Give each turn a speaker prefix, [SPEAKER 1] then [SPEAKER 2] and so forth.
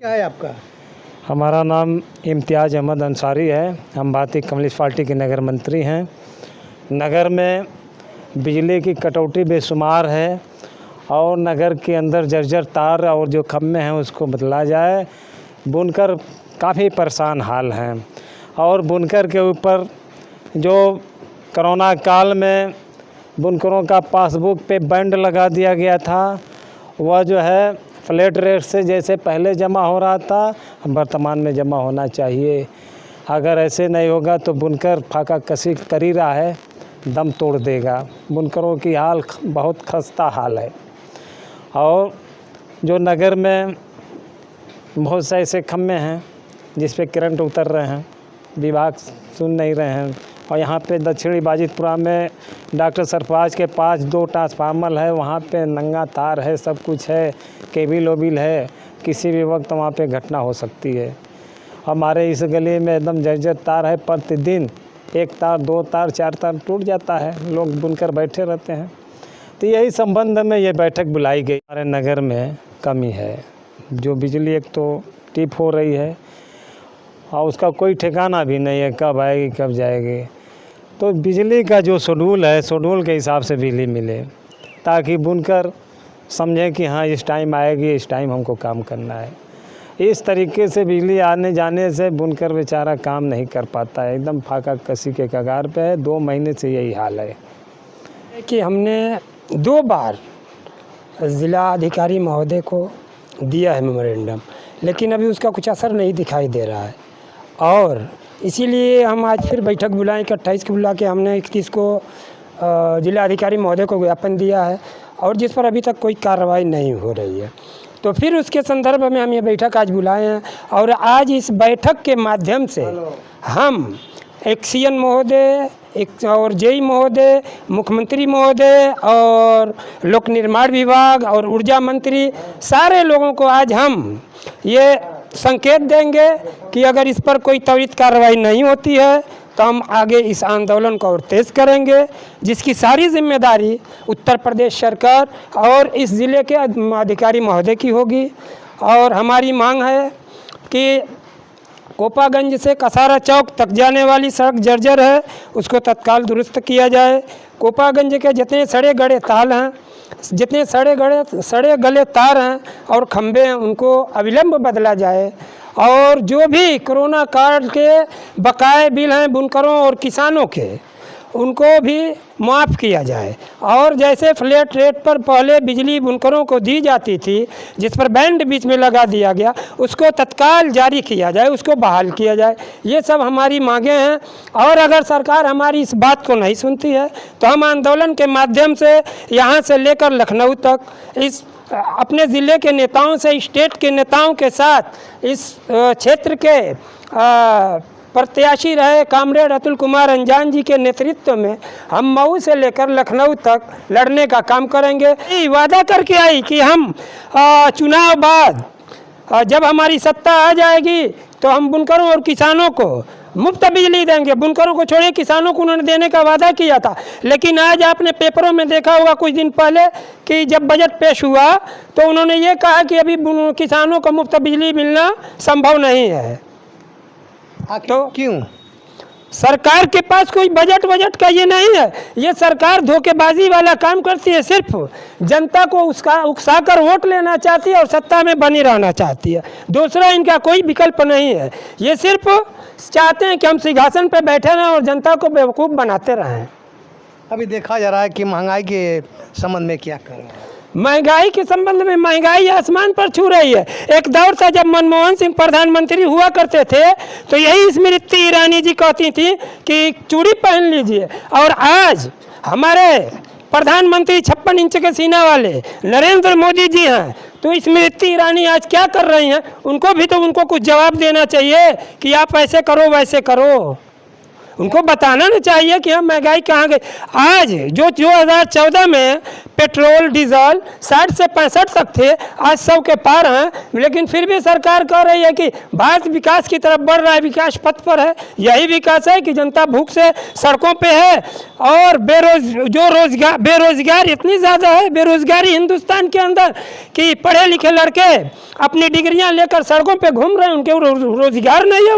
[SPEAKER 1] क्या है आपका?
[SPEAKER 2] हमारा नाम इम्तियाज़ अहमद अंसारी है। हम भारतीय कम्युनिस्ट पार्टी के नगर मंत्री हैं। नगर में बिजली की कटौती बेशुमार है और नगर के अंदर जर्जर तार और जो खंभे हैं उसको बदला जाए। बुनकर काफ़ी परेशान हाल हैं और बुनकर के ऊपर जो कोरोना काल में बुनकरों का पासबुक पे बैंड लगा दिया गया था, वह जो है फ्लैट रेट से जैसे पहले जमा हो रहा था वर्तमान में जमा होना चाहिए। अगर ऐसे नहीं होगा तो बुनकर फाका कसी कर ही रहा है, दम तोड़ देगा। बुनकरों की हाल बहुत खस्ता हाल है और जो नगर में बहुत से ऐसे खम्भे हैं जिस पे करंट उतर रहे हैं, विभाग सुन नहीं रहे हैं। और यहाँ पे दक्षिणी बाजितपुरा में डॉक्टर सरफराज के पास 2 ट्रांसफार्मर है, वहाँ पे नंगा तार है, सब कुछ है, केबिल ओबिल है, किसी भी वक्त वहाँ पे घटना हो सकती है। हमारे इस गली में एकदम जर्जर तार है, प्रतिदिन 1 तार 2 तार 4 तार टूट जाता है, लोग बुनकर बैठे रहते हैं। तो यही संबंध में ये बैठक बुलाई गई। हमारे नगर में कमी है, जो बिजली एक तो टिप हो रही है और उसका कोई ठिकाना भी नहीं है, कब आएगी कब जाएगी। तो बिजली का जो शेड्यूल है, शेड्यूल के हिसाब से बिजली मिले ताकि बुनकर समझें कि हाँ इस टाइम आएगी, इस टाइम हमको काम करना है। इस तरीके से बिजली आने जाने से बुनकर बेचारा काम नहीं कर पाता है, एकदम फाका कसी के कगार पे है। 2 महीने से यही हाल है
[SPEAKER 3] कि हमने 2 बार ज़िला अधिकारी महोदय को दिया है मेमोरेंडम, लेकिन अभी उसका कुछ असर नहीं दिखाई दे रहा है। और इसीलिए हम आज फिर बैठक बुलाएं कि 28 को बुला के हमने 31 को जिला अधिकारी महोदय को ज्ञापन दिया है और जिस पर अभी तक कोई कार्रवाई नहीं हो रही है। तो फिर उसके संदर्भ में हम ये बैठक आज बुलाए हैं और आज इस बैठक के माध्यम से हम सीएम महोदय और जेई महोदय, मुख्यमंत्री महोदय और लोक निर्माण विभाग और ऊर्जा मंत्री, सारे लोगों को आज हम ये संकेत देंगे कि अगर इस पर कोई त्वरित कार्रवाई नहीं होती है तो हम आगे इस आंदोलन को और तेज़ करेंगे, जिसकी सारी जिम्मेदारी उत्तर प्रदेश सरकार और इस ज़िले के अधिकारी महोदय की होगी। और हमारी मांग है कि कोपागंज से कसारा चौक तक जाने वाली सड़क जर्जर है, उसको तत्काल दुरुस्त किया जाए। कोपागंज के जितने सड़े गड़े ताल हैं, जितने सड़े गले तार हैं और खंभे हैं, उनको अविलंब बदला जाए। और जो भी कोरोना काल के बकाए बिल हैं बुनकरों और किसानों के, उनको भी माफ़ किया जाए। और जैसे फ्लैट रेट पर पहले बिजली बुनकरों को दी जाती थी, जिस पर बैंड बीच में लगा दिया गया, उसको तत्काल जारी किया जाए, उसको बहाल किया जाए। ये सब हमारी मांगें हैं। और अगर सरकार हमारी इस बात को नहीं सुनती है तो हम आंदोलन के माध्यम से यहाँ से लेकर लखनऊ तक इस अपने ज़िले के नेताओं से, स्टेट के नेताओं के साथ इस क्षेत्र के प्रत्याशी रहे कामरेड अतुल कुमार अंजान जी के नेतृत्व में हम मऊ से लेकर लखनऊ तक लड़ने का काम करेंगे। वादा करके आई कि हम चुनाव बाद जब हमारी सत्ता आ जाएगी तो हम बुनकरों और किसानों को मुफ्त बिजली देंगे। बुनकरों को छोड़िए, किसानों को उन्होंने देने का वादा किया था, लेकिन आज आपने पेपरों में देखा होगा कुछ दिन पहले कि जब बजट पेश हुआ तो उन्होंने ये कहा कि अभी किसानों को मुफ्त बिजली मिलना संभव नहीं है। तो
[SPEAKER 1] क्यों?
[SPEAKER 3] सरकार के पास कोई बजट का ये नहीं है। ये सरकार धोखेबाजी वाला काम करती है, सिर्फ जनता को उकसाकर वोट लेना चाहती है और सत्ता में बनी रहना चाहती है। दूसरा इनका कोई विकल्प नहीं है। ये सिर्फ चाहते हैं कि हम सिंहासन पर बैठे रहें और जनता को बेवकूफ़ बनाते रहें।
[SPEAKER 1] अभी देखा जा रहा है कि महंगाई के संबंध में क्या कर रहे हैं?
[SPEAKER 3] महंगाई के संबंध में महंगाई आसमान पर छू रही है। एक दौर था जब मनमोहन सिंह प्रधानमंत्री हुआ करते थे तो यही स्मृति ईरानी जी कहती थी कि चूड़ी पहन लीजिए, और आज हमारे प्रधानमंत्री 56 इंच के सीना वाले नरेंद्र मोदी जी हैं। तो स्मृति ईरानी आज क्या कर रही हैं, उनको भी तो उनको कुछ जवाब देना चाहिए कि आप ऐसे करो वैसे करो। उनको बताना ना चाहिए कि हम महंगाई कहाँ गई। आज जो 2014 में पेट्रोल डीजल 60 से 65 तक थे, आज 100 के पार हैं, लेकिन फिर भी सरकार कह रही है कि भारत विकास की तरफ बढ़ रहा है, विकास पथ पर है। यही विकास है कि जनता भूख से सड़कों पे है और बेरोजगार इतनी ज़्यादा है, बेरोजगारी हिंदुस्तान के अंदर कि पढ़े लिखे लड़के अपनी डिग्रियां लेकर सड़कों पे घूम रहे हैं, उनके रोजगार नहीं है।